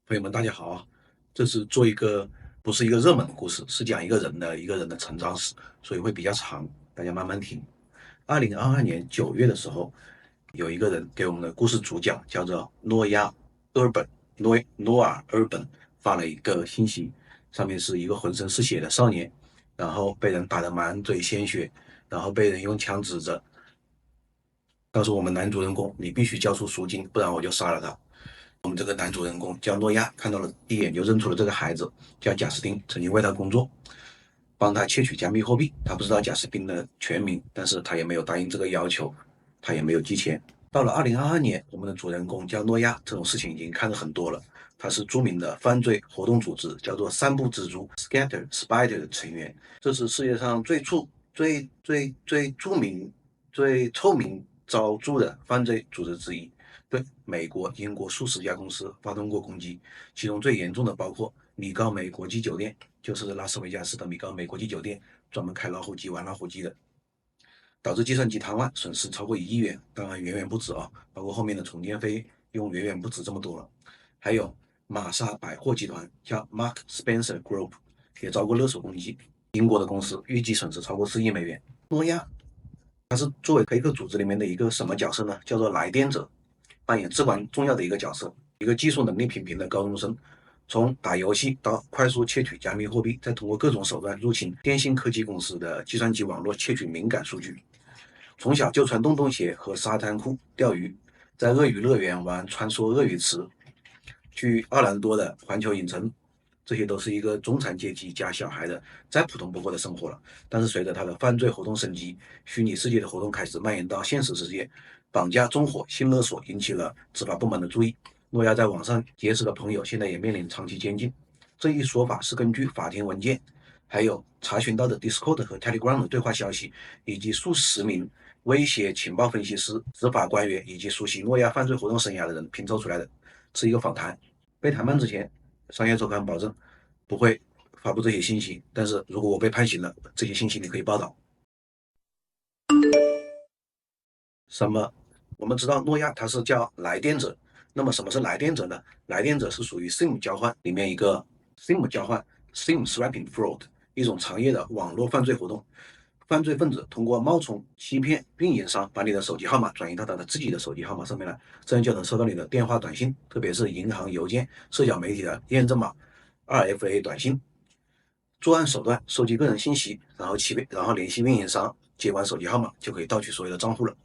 朋友们，大家好啊！这是做一个不是一个热门的故事，是讲一个人的成长史，所以会比较长，大家慢慢听。2022年9月的时候，有一个人给我们的故事主角叫做诺亚·厄本诺尔·厄本发了一个信息，上面是一个浑身是血的少年，然后被人打得满嘴鲜血，然后被人用枪指着，告诉我们男主人公，你必须交出赎金，不然我就杀了他。我们这个男主人公叫诺亚，看到了第一眼就认出了这个孩子，叫贾斯汀，曾经为他工作，帮他窃取加密货币。他不知道贾斯汀的全名，但是他也没有答应这个要求，他也没有寄钱。到了2022年，我们的主人公叫诺亚，这种事情已经看得很多了。他是著名的犯罪活动组织，叫做散布蜘蛛 （Scatter Spider） 的成员。这是世界上最著名、最臭名昭著的犯罪组织之一。对美国、英国数十家公司发动过攻击，其中最严重的包括米高梅国际酒店，就是拉斯维加斯的米高梅国际酒店，专门开老虎机、玩老虎机的，导致计算机瘫痪，损失超过1亿元，当然远远不止啊，包括后面的重建费用远远不止这么多了。还有玛莎百货集团叫 Mark Spencer Group，也遭过勒索攻击，英国的公司预计损失超过4亿美元。诺亚他是作为黑客组织里面的一个什么角色呢？叫做来电者，扮演至关重要的一个角色，一个技术能力平平的高中生，从打游戏到快速窃取加密货币，再通过各种手段入侵电信科技公司的计算机网络，窃取敏感数据。从小就穿洞洞鞋和沙滩裤钓鱼，在鳄鱼乐园玩穿梭鳄鱼池，去奥兰多的环球影城，这些都是一个中产阶级加小孩的再普通不过的生活了。但是随着他的犯罪活动升级，虚拟世界的活动开始蔓延到现实世界，绑架、纵火、性勒索引起了执法部门的注意。诺亚在网上结识的朋友现在也面临长期监禁。这一说法是根据法庭文件，还有查询到的 Discord 和 Telegram 的对话消息，以及数十名威胁情报分析师、执法官员以及熟悉诺亚犯罪活动生涯的人拼凑出来的，是一个访谈。被谈判之前，商业周刊保证不会发布这些信息，但是如果我被判刑了，这些信息你可以报道。什么？我们知道诺亚他是叫来电者，那么什么是来电者呢？来电者是属于 SIM 交换里面一个 SIM 交换 SIM swapping fraud 一种常见的网络犯罪活动。犯罪分子通过冒充欺骗运营商，把你的手机号码转移到他的自己的手机号码上面来，这样就能收到你的电话、短信，特别是银行、邮件、社交媒体的验证码 2FA 短信。作案手段：收集个人信息，然后联系运营商，接完手机号码就可以盗取所有的账户了。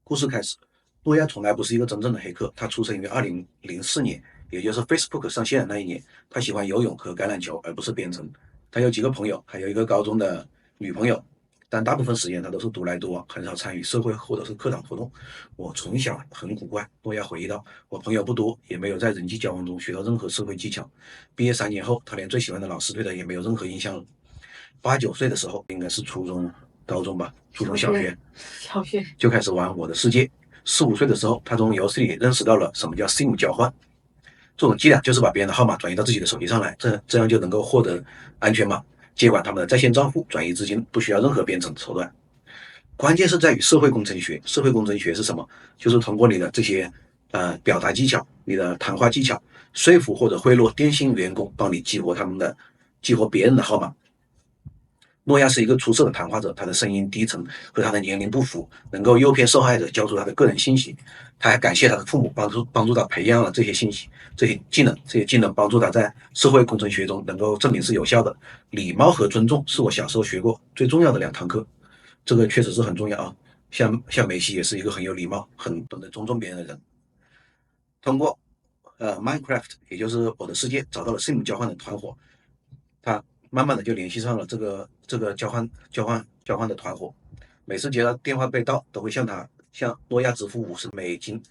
故事开始，诺亚从来不是一个真正的黑客，他出生于2004年，也就是 Facebook 上线的那一年。他喜欢游泳和橄榄球，而不是编程。他有几个朋友，还有一个高中的女朋友，但大部分时间他都是独来独往，很少参与社会或者是课堂活动。我从小很古怪，诺亚回忆道，我朋友不多，也没有在人际交往中学到任何社会技巧。毕业3年后，他连最喜欢的老师对他也没有任何印象了。8、9岁的时候，应该是初中、高中吧，初中小学。小学就开始玩《我的世界》。4、5岁的时候，他从游戏里认识到了什么叫 SIM 交换，这种伎俩就是把别人的号码转移到自己的手机上来，这样就能够获得安全码，接管他们的在线账户，转移资金，不需要任何编程手段。关键是在于社会工程学。社会工程学是什么？就是通过你的这些表达技巧、你的谈话技巧，说服或者贿赂电信员工，帮你激活别人的号码。诺亚是一个出色的谈话者，他的声音低沉，和他的年龄不符，能够诱骗受害者交出他的个人信息。他还感谢他的父母帮助他培养了这些信息、这些技能帮助他在社会工程学中能够证明是有效的。礼貌和尊重是我小时候学过最重要的2堂课，这个确实是很重要啊。像梅西也是一个很有礼貌、很懂得尊重别人的人。通过Minecraft，也就是我的世界，找到了 SIM 交换的团伙，他慢慢的就联系上了这个交换的团伙。每次接到电话被盗，都会向诺亚支付$50，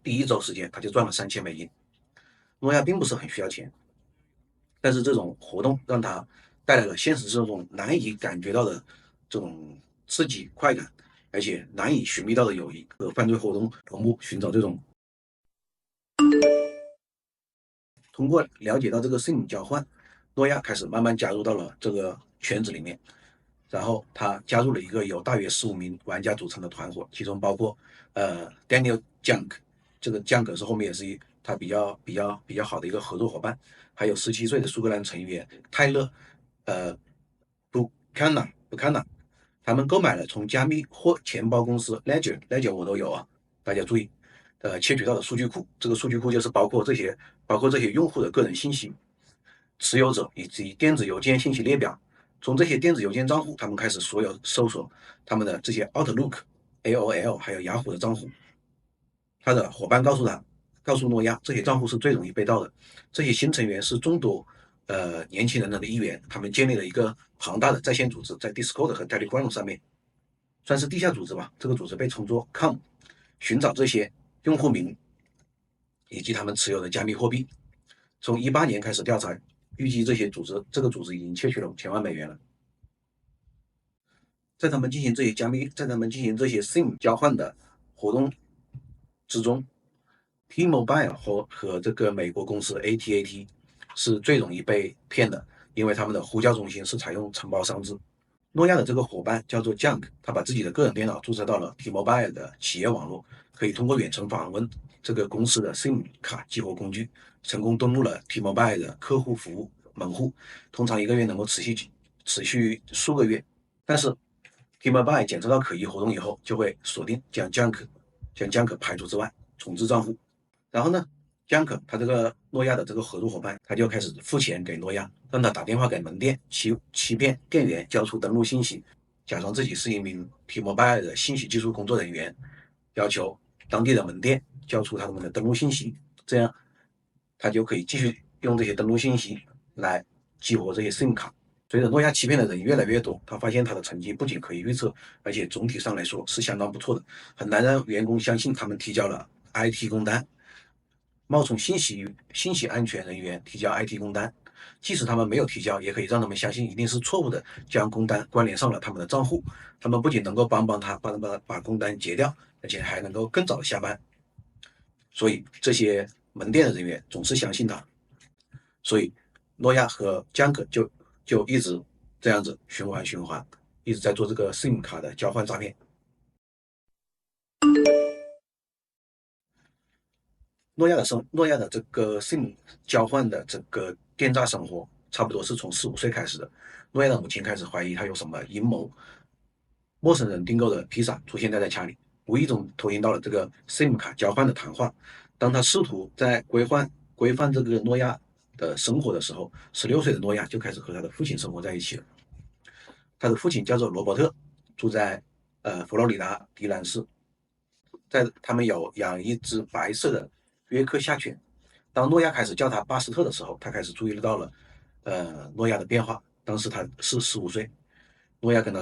第一周时间他就赚了$3000。诺亚并不是很需要钱，但是这种活动让他带来了现实生活中难以感觉到的这种刺激快感，而且难以寻觅到的友谊和犯罪活动头目寻找这种。通过了解到这个 SIM 交换，诺亚开始慢慢加入到了这个圈子里面。然后他加入了一个由大约15名玩家组成的团伙，其中包括Daniel Junk 这个江可是后面也是他比较好的一个合作伙伴。还有17岁的苏格兰成员泰勒，布坎纳，他们购买了从加密货钱包公司 Ledger 我都有啊，大家注意，窃取到的数据库，这个数据库就是包括这些用户的个人信息、持有者以及电子邮件信息列表。从这些电子邮件账户，他们开始所有搜索他们的这些 Outlook、AOL 还有雅虎的账户。他的伙伴告诉诺亚，这些账户是最容易被盗的。这些新成员是众多年轻人的一员，他们建立了一个庞大的在线组织，在 Discord 和 Telegram 上面，算是地下组织吧。这个组织被称作 COM，寻找这些用户名以及他们持有的加密货币。从18年开始调查，预计这个组织已经窃取了$5000万了。在他们进行这些 SIM 交换的活动之中，T-Mobile 和这个美国公司 AT&T 是最容易被骗的，因为他们的呼叫中心是采用承包商制。诺亚的这个伙伴叫做 Junk， 他把自己的个人电脑注册到了 T-Mobile 的企业网络，可以通过远程访问这个公司的 SIM 卡激活工具，成功登录了 T-Mobile 的客户服务门户，通常1个月能够持续数个月。但是 T-Mobile 检测到可疑活动以后，就会锁定将 Junk 排除之外，重置账户。然后呢，Junk 他这个诺亚的这个合作伙伴，他就开始付钱给诺亚，让他打电话给门店，欺骗店员交出登录信息，假装自己是一名 T-Mobile 的信息技术工作人员，要求当地的门店交出他们的登录信息，这样他就可以继续用这些登录信息来激活这些 SIM 卡。随着诺亚欺骗的人越来越多，他发现他的成绩不仅可以预测，而且总体上来说是相当不错的，很难让员工相信他们提交了 IT 工单，冒充信息安全人员提交 IT 工单，即使他们没有提交，也可以让他们相信一定是错误的，将工单关联上了他们的账户。他们不仅能够帮他把工单结掉，而且还能够更早的下班。所以这些门店的人员总是相信他，所以诺亚和江可就一直这样子循环，一直在做这个 SIM 卡的交换诈骗。诺亚的这个 SIM 交换的这个电诈生活，差不多是从4、5岁开始的。诺亚的母亲开始怀疑他有什么阴谋，陌生人订购的披萨出现在家里，无意中偷听到了这个 SIM 卡交换的谈话。当他试图在规范这个诺亚的生活的时候，16岁的诺亚就开始和他的父亲生活在一起了。他的父亲叫做罗伯特，住在佛罗里达迪兰市，他们有养一只白色的约克夏犬。当诺亚开始叫他巴斯特的时候，他开始注意到了诺亚的变化。当时他是15岁，诺亚跟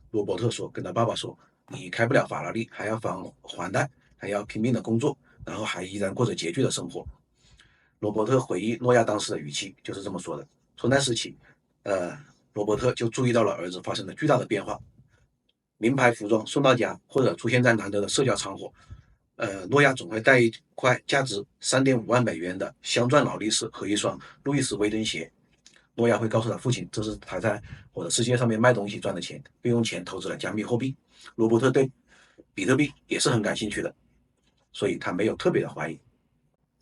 罗伯特说，跟他爸爸说，你开不了法拉利，还要还还贷，还要拼命的工作，然后还依然过着拮据的生活。罗伯特回忆诺亚当时的语气就是这么说的。从那时起，罗伯特就注意到了儿子发生了巨大的变化，名牌服装送到家，或者出现在难得的社交场合，诺亚总会带一块价值3.5万美元的镶钻劳力士和一双路易斯威登鞋。诺亚会告诉他父亲，这是他在我的世界上面卖东西赚的钱，并用钱投资了加密货币。罗伯特对比特币也是很感兴趣的，所以他没有特别的怀疑。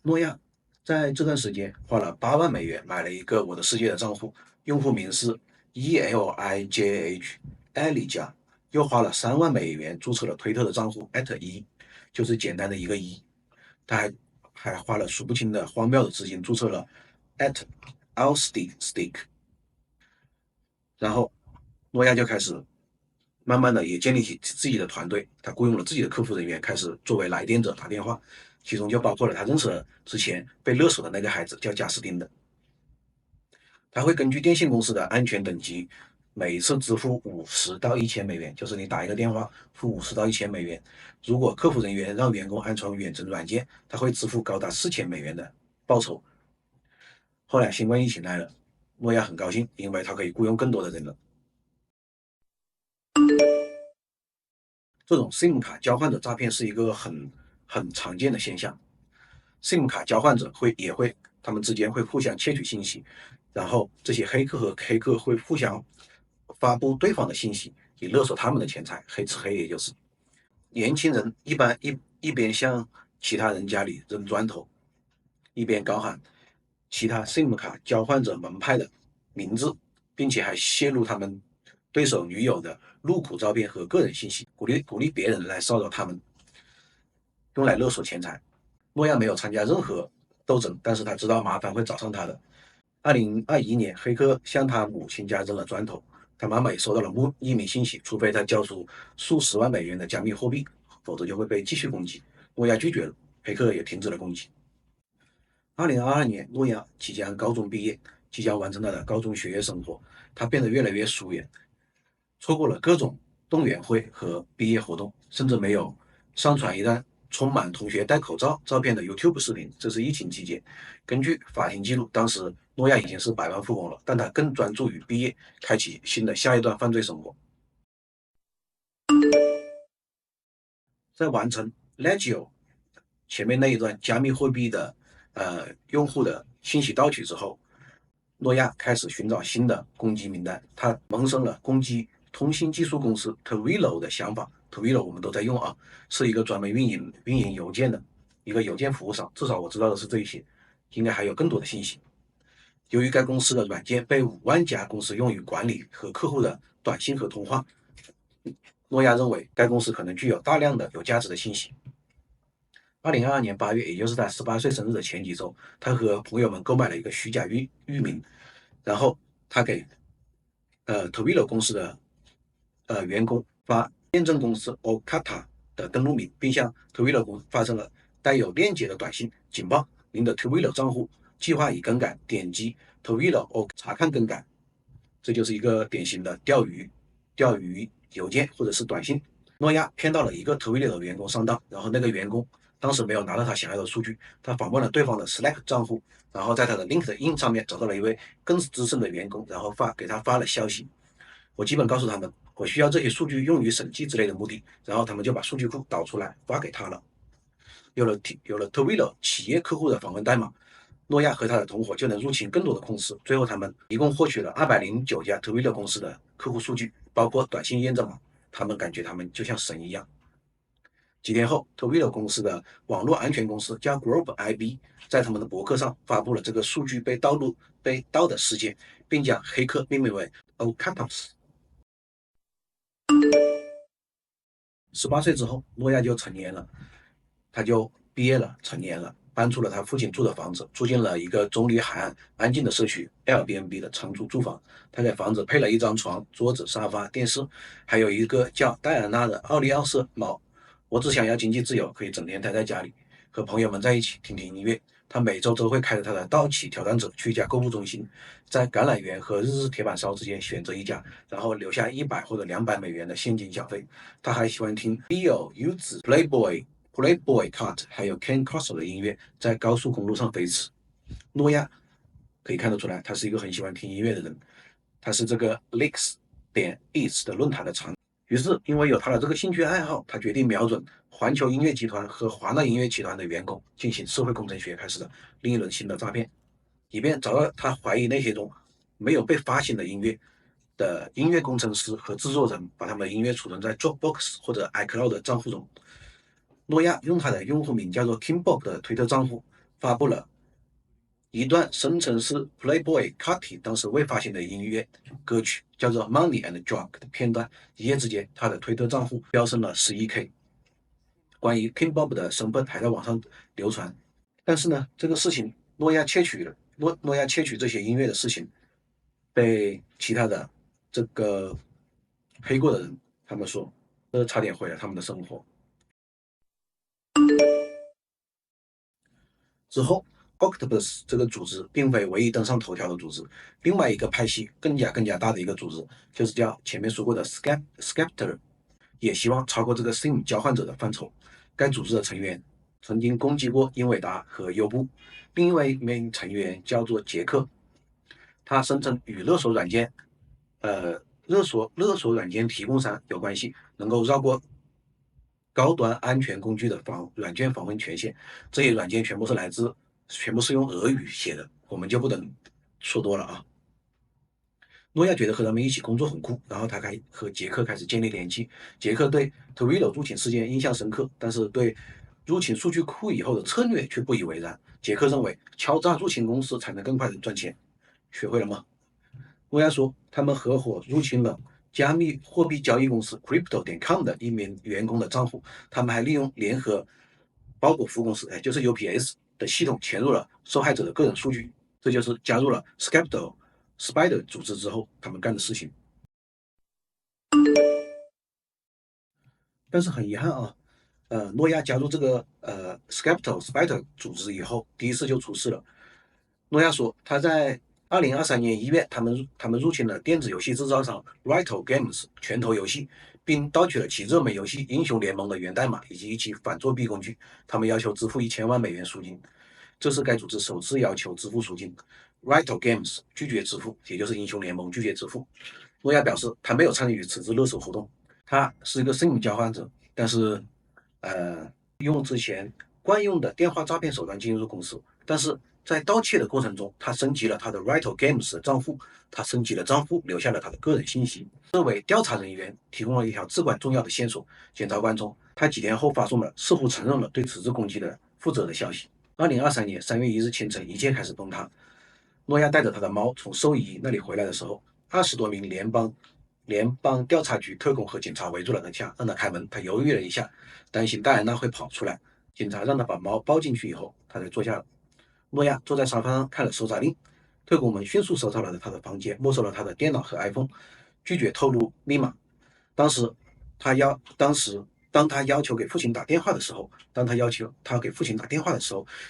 诺亚在这段时间花了8万美元买了一个我的世界的账户，用户名是 ELIJH 艾丽加，又花了3万美元注册了推特的账户 @1，就是简单的一个1。他还花了数不清的荒谬的资金注册了 @OutStick，然后诺亚就开始慢慢的也建立起自己的团队，他雇佣了自己的客服人员，开始作为来电者打电话，其中就包括了他认识了之前被勒索的那个孩子叫贾斯汀的。他会根据电信公司的安全等级，每次支付50到1000美元，就是你打一个电话付50到1000美元。如果客服人员让员工安装远程软件，他会支付高达4000美元的报酬。后来新冠疫情来了，诺亚很高兴，因为他可以雇佣更多的人了。这种 SIM 卡交换者诈骗是一个很常见的现象。SIM 卡交换者他们之间会互相窃取信息，然后这些黑客和黑客会互相发布对方的信息，以勒索他们的钱财，黑吃黑，也就是年轻人一般一边向其他人家里扔砖头，一边高喊其他 SIM 卡交换者门派的名字，并且还泄露他们对手女友的露骨照片和个人信息，鼓励别人来骚扰他们，用来勒索钱财。诺亚没有参加任何斗争，但是他知道麻烦会找上他的。2021年，黑客向他母亲家扔了砖头，他妈妈也收到了匿名信息，除非他交出数十万美元的加密货币，否则就会被继续攻击。诺亚拒绝了，黑客也停止了攻击。2022年，诺亚即将高中毕业，即将完成他的高中学业生活，他变得越来越疏远，错过了各种动员会和毕业活动，甚至没有上传一段充满同学戴口罩照片的 YouTube 视频。这是疫情期间。根据法庭记录，当时诺亚已经是百万富翁了，但他更专注于毕业，开启新的下一段犯罪生活。在完成 Legio 前面那一段加密货币的用户的信息盗取之后，诺亚开始寻找新的攻击名单，他萌生了攻击通信技术公司 Twilio 的想法。Twilio 我们都在用啊，是一个专门运营邮件的一个邮件服务商，至少我知道的是这些，应该还有更多的信息。由于该公司的软件被5万家公司用于管理和客户的短信和通话，诺亚认为该公司可能具有大量的有价值的信息。2022年8月，也就是他18岁生日的前几周，他和朋友们购买了一个虚假域名，然后他给Twilio 公司的员工发验证公司 Okta 的登录名，并向 Twilio 公司发生了带有链接的短信警报：您的 Twilio 账户计划已更改，点击 Twilio 查看更改。这就是一个典型的钓鱼邮件或者是短信。诺亚骗到了一个 Twilio 的员工上当，然后那个员工当时没有拿到他想要的数据，他访问了对方的 Slack 账户，然后在他的 LinkedIn 上面找到了一位更资深的员工，然后给他发了消息。我基本告诉他们，我需要这些数据用于审计之类的目的，然后他们就把数据库导出来发给他了。有了 Twilio 企业客户的访问代码，诺亚和他的同伙就能入侵更多的公司。最后，他们一共获取了209家 Twilio 公司的客户数据，包括短信验证码。他们感觉他们就像神一样。几天后 ，Twilio 公司的网络安全公司叫 Group IB， 在他们的博客上发布了这个数据被盗的事件，并将黑客命名为 Okatos。18岁之后，诺亚就成年了，他就毕业了，成年了，搬出了他父亲住的房子，住进了一个中离海岸安静的社区 Airbnb 的长租住房。他给房子配了一张床、桌子、沙发、电视，还有一个叫戴安娜的奥利奥斯猫。我只想要经济自由，可以整天待在家里，和朋友们在一起听听音乐。他每周都会开着他的道奇挑战者去一家购物中心，在橄榄园和日式铁板烧之间选择一家，然后留下100或者200美元的现金小费。他还喜欢听 Leo、Yuzi、Playboy Cut 还有 Ken Cross 的音乐，在高速公路上飞驰。诺亚可以看得出来，他是一个很喜欢听音乐的人。他是这个 Leaks.is 的论坛的常。于是，因为有他的这个兴趣爱好，他决定瞄准环球音乐集团和华纳音乐集团的员工，进行社会工程学开始的另一轮新的诈骗，以便找到他怀疑那些中没有被发行的音乐的音乐工程师和制作人，把他们的音乐储存在 Dropbox 或者 iCloud 的账户中。诺亚用他的用户名叫做 Kimbob 的推特账户发布了一段声称是 Playboy Carti 当时未发行的音乐歌曲，叫做 Money and Drug 的片段。一夜之间，他的推特账户飙升了11K。关于 Kimbob 的身份还在网上流传，但是呢，这个事情诺亚窃取这些音乐的事情，被其他的这个黑过的人他们说，这差点毁了他们的生活。之后 Octopus 这个组织并非唯一登上头条的组织，另外一个派系更加大的一个组织，就是叫前面说过的 Scepter， 也希望超过这个 SIM 交换者的范畴。该组织的成员曾经攻击过英伟达和优步。另一名成员叫做杰克，他声称与勒索软件提供商有关系，能够绕过高端安全工具的软件访问权限。这些软件全部是用俄语写的，我们就不能说多了啊。诺亚觉得和他们一起工作很酷，然后他和杰克开始建立联系。杰克对 Twilio 入侵事件印象深刻，但是对入侵数据库以后的策略却不以为然。杰克认为敲诈入侵公司才能更快的赚钱，学会了吗？诺亚说，他们合伙入侵了加密货币交易公司 Crypto.com 的一名员工的账户，他们还利用联合包裹服务公司，就是 UPS 的系统潜入了受害者的个人数据，这就是加入了 Spider 组织之后他们干的事情。但是很遗憾啊，诺亚加入这个Spider 组织以后，第一次就出事了。诺亚说，他在2023年1月，他们入侵了电子游戏制造商 Riot Games 拳头游戏，并盗取了其热门游戏《英雄联盟》的源代码以及一起反作弊工具。他们要求支付1000万美元赎金，这是该组织首次要求支付赎金。Riot Games 拒绝支付，也就是英雄联盟拒绝支付。诺亚表示，他没有参与此次勒索活动，他是一个声明交换者，但是用之前惯用的电话诈骗手段进入公司，但是在盗窃的过程中，他升级了他的 Riot Games 的账户，他升级了账户，留下了他的个人信息。这为调查人员提供了一条至关重要的线索。检察官中，他几天后发送了似乎承认了对此次攻击的负责的消息。2023年3月1日清晨，一切开始崩塌。诺亚带着他的猫从兽医那里回来的时候，20多名联邦调查局特工和警察围住了他家，让他开门。他犹豫了一下，担心戴安娜会跑出来。警察让他把猫抱进去以后，他才坐下了。诺亚坐在沙发上看了搜查令，特工们迅速搜查了他的房间，没收了他的电脑和 iPhone， 拒绝透露密码。当时当他要求给父亲打电话的时候，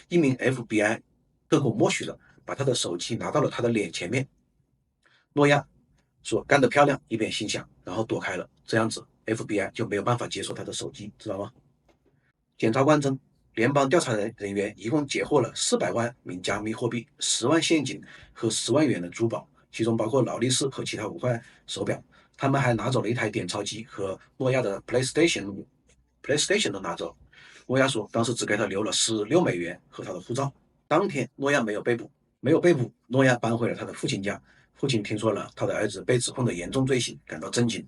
一名 FBI 特工默许了，把他的手机拿到了他的脸前面。诺亚说干得漂亮，一边心想，然后躲开了。这样子 FBI 就没有办法解锁他的手机，知道吗？检察官称，联邦调查人员一共截获了400万名加密货币、10万现金和10万元的珠宝，其中包括劳力士和其他5块手表。他们还拿走了一台点钞机和诺亚的 PlayStation 都拿走。诺亚说，当时只给他留了16美元和他的护照。当天，诺亚没有被捕。诺亚搬回了他的父亲家。父亲听说了他的儿子被指控的严重罪行，感到震惊。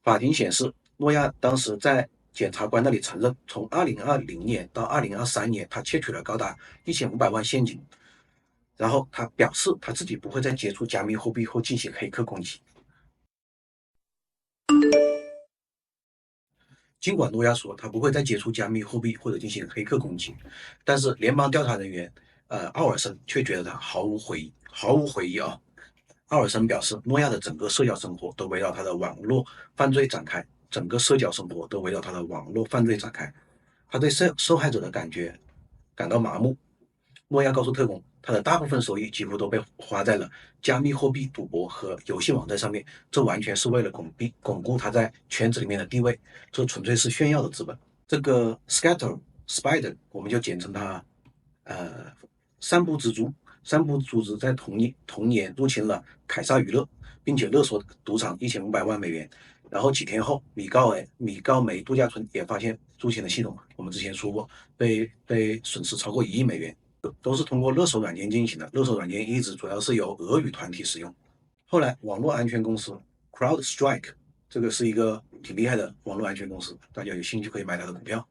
法庭显示，诺亚当时在检察官那里承认，从2020年到2023年，他窃取了高达1500万现金。然后他表示他自己不会再接触加密货币或进行黑客攻击。尽管诺亚说他不会再接触加密货币或者进行黑客攻击，但是联邦调查人员奥尔森却觉得他毫无悔意啊。奥尔森表示，诺亚的整个社交生活都围绕他的网络犯罪展开，他对受害者的感到麻木。诺亚告诉特工，他的大部分收益几乎都被花在了加密货币、赌博和游戏网站上面，这完全是为了巩固他在圈子里面的地位，这纯粹是炫耀的资本。这个 Spider，我们就简称他散步蜘蛛。散步组织在同年入侵了凯撒娱乐，并且勒索赌场1500万美元。然后几天后，米高梅度假村也发现入侵的系统，我们之前说过，被损失超过1亿美元，都是通过勒索软件进行的。勒索软件一直主要是由俄语团体使用。后来，网络安全公司 CrowdStrike， 这个是一个挺厉害的网络安全公司，大家有兴趣可以买它的股票。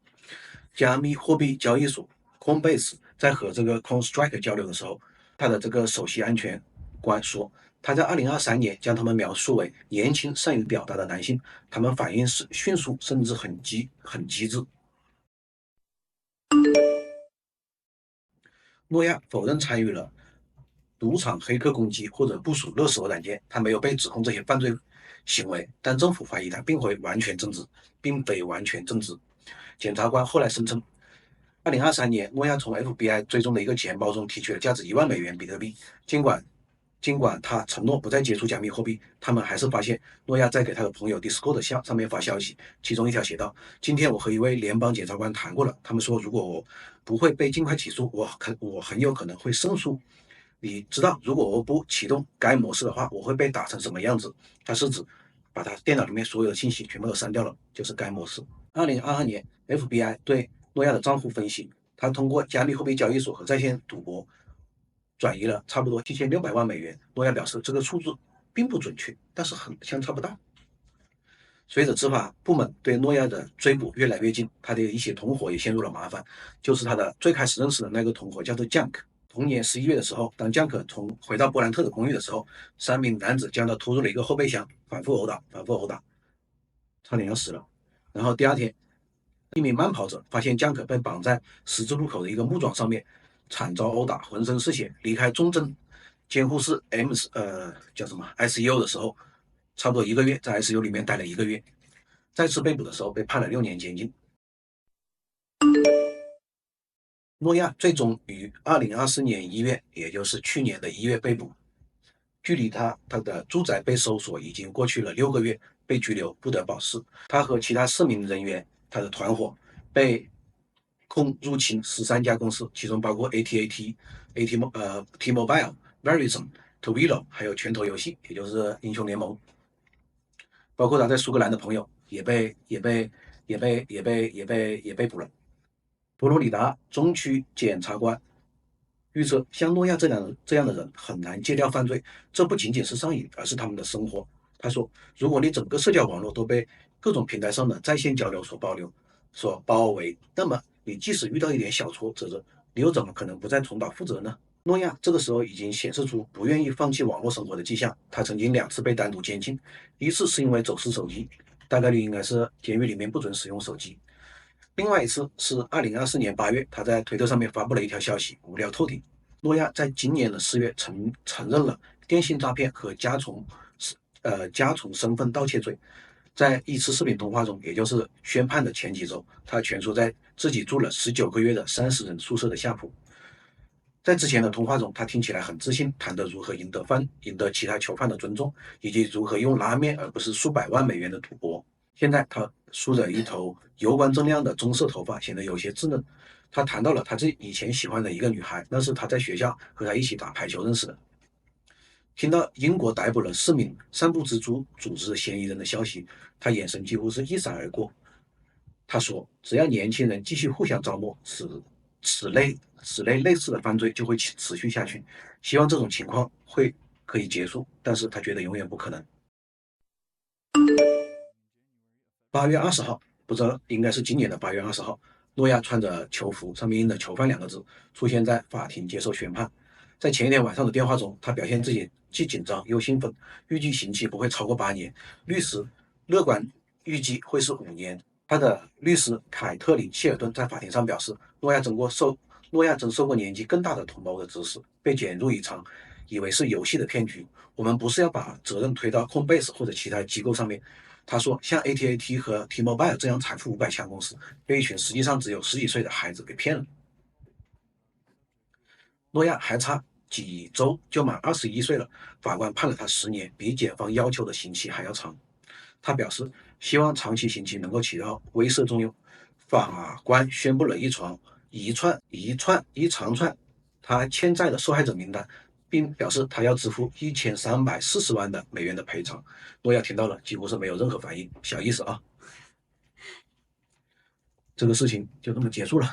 加密货币交易所 Coinbase 在和这个 CrowdStrike 交流的时候，他的这个首席安全官说，他在2023年将他们描述为年轻、善于表达的男性，他们反应是迅速，甚至很机智。诺亚否认参与了赌场黑客攻击或者部署勒索软件，他没有被指控这些犯罪行为，但政府怀疑他并非完全正直。检察官后来声称，2023年，诺亚从 FBI 追踪的一个钱包中提取了价值1万美元比特币。尽管他承诺不再接触加密货币，他们还是发现诺亚在给他的朋友 Discord 上面发消息，其中一条写道：“今天我和一位联邦检察官谈过了，他们说如果我不会被尽快起诉，我很有可能会胜诉。你知道，如果我不启动该模式的话，我会被打成什么样子？”他是指把他电脑里面所有的信息全部都删掉了，就是该模式。2022年，FBI 对诺亚的账户分析，他通过加密货币交易所和在线赌博转移了差不多7600万美元。诺亚表示，这个数字并不准确，但是很相差不大。随着执法部门对诺亚的追捕越来越近，他的一些同伙也陷入了麻烦。就是他的最开始认识的那个同伙叫做江克。同年11月的时候，当江克回到伯兰特的公寓的时候，3名男子将他拖入了一个后备箱，反复殴打，差点要死了。然后第二天，一名慢跑者发现江可被绑在十字路口的一个木桩上面，惨遭殴打，浑身是血。离开重症监护室 叫什么 ICU 的时候，差不多1个月，在 ICU 里面待了1个月。再次被捕的时候被判了6年监禁。诺亚最终于2024年1月，也就是去年的1月被捕。距离他的住宅被搜索已经过去了6个月，被拘留不得保释。他和其他4名人员，他的团伙被控入侵13家公司，其中包括 T-Mobile、Verizon、Twilio， 还有拳头游戏，也就是英雄联盟。包括他在苏格兰的朋友也被捕了。佛罗里达中区检察官预测，像诺亚这样的人很难戒掉犯罪，这不仅仅是上瘾，而是他们的生活。他说，如果你整个社交网络都被各种平台上的在线交流所包围，那么你即使遇到一点小挫折，你又怎么可能不再重蹈覆辙呢？诺亚这个时候已经显示出不愿意放弃网络生活的迹象。他曾经2次被单独监禁，一次是因为走私手机，大概率应该是监狱里面不准使用手机。另外一次是2024年8月，他在推特上面发布了一条消息，无聊透顶。诺亚在今年的4月承认了电信诈骗和加重身份盗窃罪。在一次视频通话中，也就是宣判的前几周，他蜷缩在自己住了19个月的30人宿舍的下铺。在之前的通话中，他听起来很自信，谈得如何赢得其他囚犯的尊重，以及如何用拉面而不是数百万美元的赌博。现在他梳着一头油光锃亮的棕色头发，显得有些稚嫩。他谈到了他自己以前喜欢的一个女孩，那是他在学校和她一起打排球认识的。听到英国逮捕了4名散布蜘蛛组织的嫌疑人的消息，他眼神几乎是一闪而过。他说：“只要年轻人继续互相招募，此类似的犯罪就会持续下去。希望这种情况可以结束，但是他觉得永远不可能。”8月20号，不知道应该是今年的8月20号，诺亚穿着囚服，上面印着囚犯2个字，出现在法庭接受宣判。在前一天晚上的电话中，他表现自己既紧张又兴奋，预计刑期不会超过8年，律师乐观预计会是5年。他的律师凯特琳·谢尔顿在法庭上表示，诺亚曾受过年纪更大的同胞的指使，被卷入一场以为是游戏的骗局。我们不是要把责任推到 Coinbase 或者其他机构上面。他说，像 AT&T 和 T-Mobile 这样财富500强公司，被一群实际上只有10几岁的孩子给骗了。诺亚还差几周就满21岁了，法官判了他10年，比检方要求的刑期还要长。他表示，希望长期刑期能够起到威慑作用。法官宣布了一长串他欠债的受害者名单，并表示他要支付1340万的美元的赔偿。诺亚听到了，几乎是没有任何反应，小意思啊。这个事情就这么结束了。